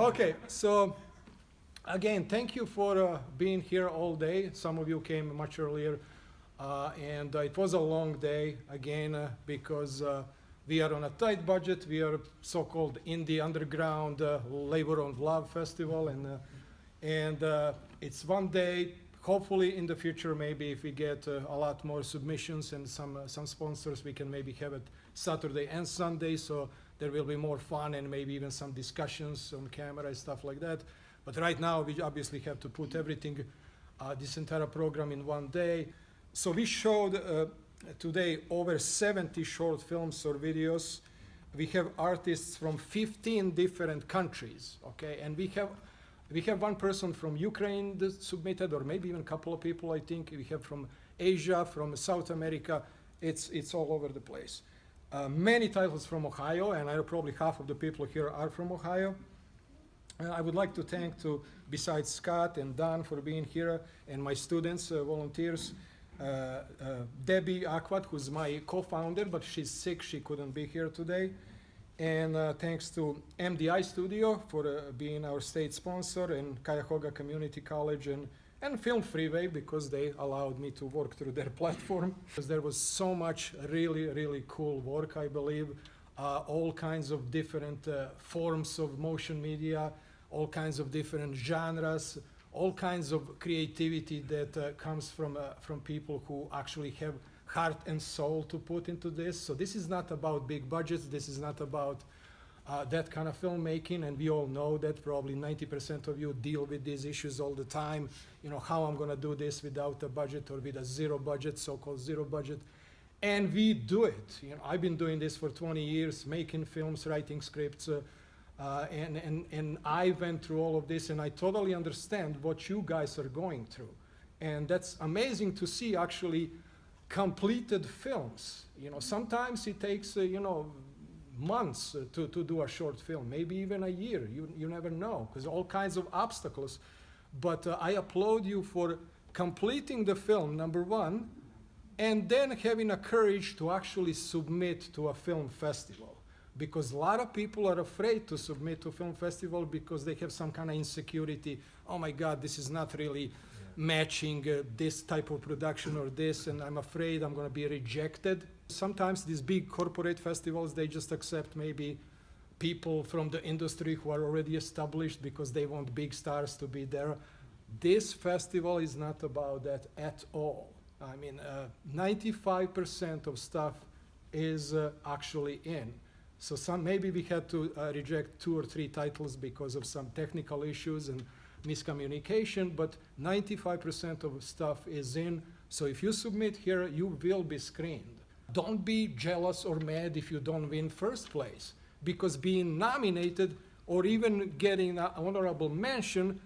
Okay, so again, thank you for being here all day. Some of you came much earlier, and it was a long day again because we are on a tight budget. We are so-called indie underground labor of love festival, and it's one day. Hopefully, in the future, maybe if we get a lot more submissions and some sponsors, we can maybe have it Saturday and Sunday. So there will be more fun and maybe even some discussions on camera and stuff like that. But right now, we obviously have to put everything, this entire program in one day. So we showed today over 70 short films or videos. We have artists from 15 different countries, okay? And we have one person from Ukraine that submitted, or maybe even a couple of people, I think. We have from Asia, from South America. It's all over the place. Many titles from Ohio, and I know probably half of the people here are from Ohio. And I would like to thank, besides Scott and Don for being here, and my students, volunteers, Debbie Aquat, who's my co-founder, but she's sick, she couldn't be here today. And thanks to MDI Studio for being our state sponsor, and Cuyahoga Community College, and Film Freeway, because they allowed me to work through their platform. Because there was so much really, really cool work, I believe. All kinds of different forms of motion media, all kinds of different genres, all kinds of creativity that comes from people who actually have heart and soul to put into this. So this is not about big budgets. This is not about that kind of filmmaking. And we all know that probably 90% of you deal with these issues all the time. You know, how I'm going to do this without a budget or with a zero budget, so-called zero budget. And we do it. You know, I've been doing this for 20 years, making films, writing scripts, and I went through all of this, and I totally understand what you guys are going through. And that's amazing to see actually completed films. You know, sometimes it takes, months to do a short film, maybe even a year. You never know, because all kinds of obstacles. But I applaud you for completing the film, number one, and then having a courage to actually submit to a film festival. Because a lot of people are afraid to submit to a film festival because they have some kind of insecurity. Oh my God, this is not really matching this type of production or this, and I'm afraid I'm going to be rejected. Sometimes these big corporate festivals, they just accept maybe people from the industry who are already established because they want big stars to be there. This festival is not about that at all. I mean, 95% of stuff is actually in. So maybe we had to reject 2 or 3 titles because of some technical issues and miscommunication, but 95% of stuff is in. So if you submit here, you will be screened. Don't be jealous or mad if you don't win first place, because being nominated or even getting an honorable mention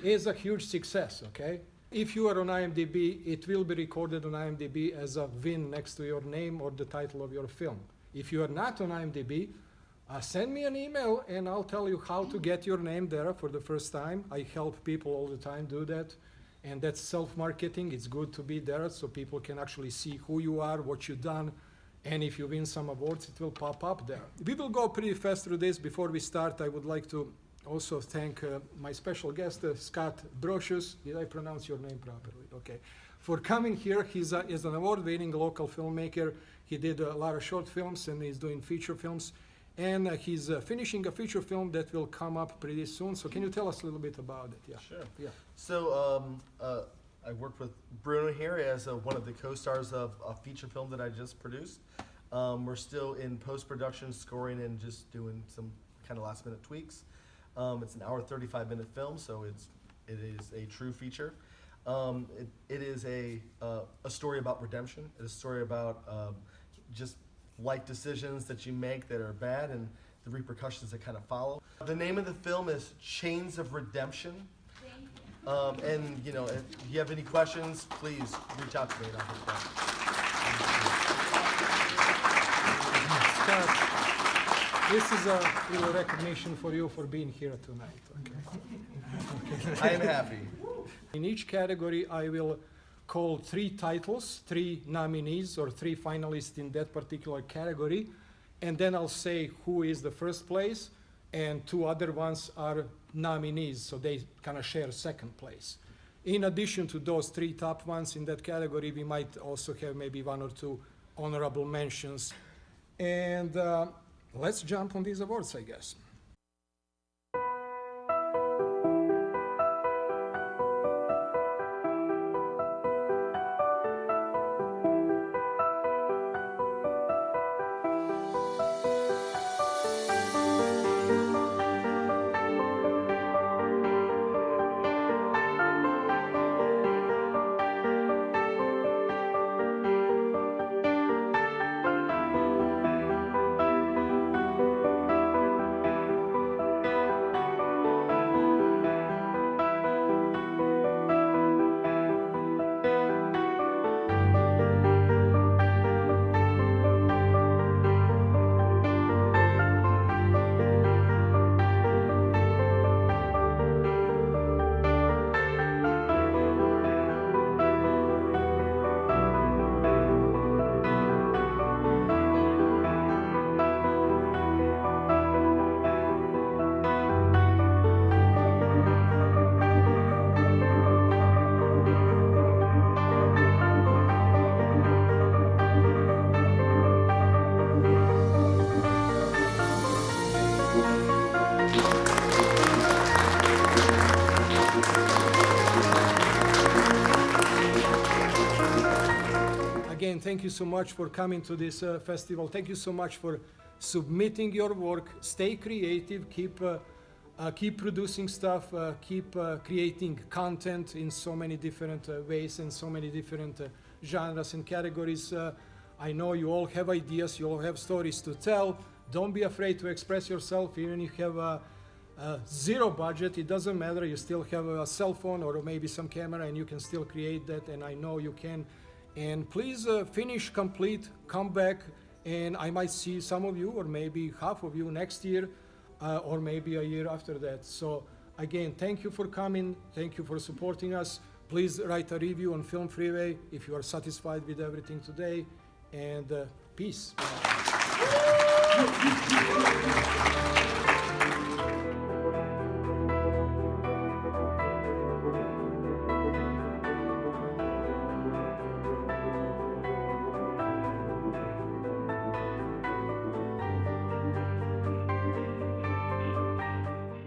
is a huge success, okay? If you are on IMDb, it will be recorded on IMDb as a win next to your name or the title of your film. If you are not on IMDb, send me an email and I'll tell you how to get your name there for the first time. I help people all the time do that. And that's self-marketing. It's good to be there so people can actually see who you are, what you've done. And if you win some awards, it will pop up there. We will go pretty fast through this. Before we start, I would like to also thank my special guest, Scott Brocious. Did I pronounce your name properly? Okay. For coming here. He's an award-winning local filmmaker. He did a lot of short films and he's doing feature films. And he's finishing a feature film that will come up pretty soon. So can you tell us a little bit about it? Yeah. Sure. Yeah. So I worked with Bruno here as one of the co-stars of a feature film that I just produced. We're still in post-production, scoring, and just doing some kind of last-minute tweaks. It's an hour 35-minute film, so it is a true feature. It is a story about redemption. It's a story about just life decisions that you make that are bad and the repercussions that kind of follow. The name of the film is Chains of Redemption. And if you have any questions, please reach out to me and I'll get back. Scott, this is a little recognition for you for being here tonight. Okay. I am happy. In each category, I will call 3 titles, 3 nominees or 3 finalists in that particular category, and then I'll say who is the first place, and 2 other ones are nominees, so they kind of share second place. In addition to those 3 top ones in that category, we might also have maybe 1 or 2 honorable mentions. And let's jump on these awards, I guess. Again, thank you so much for coming to this festival. Thank you so much for submitting your work. Stay creative, keep producing stuff, keep creating content in so many different ways and so many different genres and categories. I know you all have ideas, you all have stories to tell. Don't be afraid to express yourself, even if you have zero budget, it doesn't matter. You still have a cell phone or maybe some camera and you can still create that, and I know you can. And please finish, complete, come back, and I might see some of you or maybe half of you next year or maybe a year after that. So again, thank you for coming. Thank you for supporting us. Please write a review on Film Freeway if you are satisfied with everything today, and peace.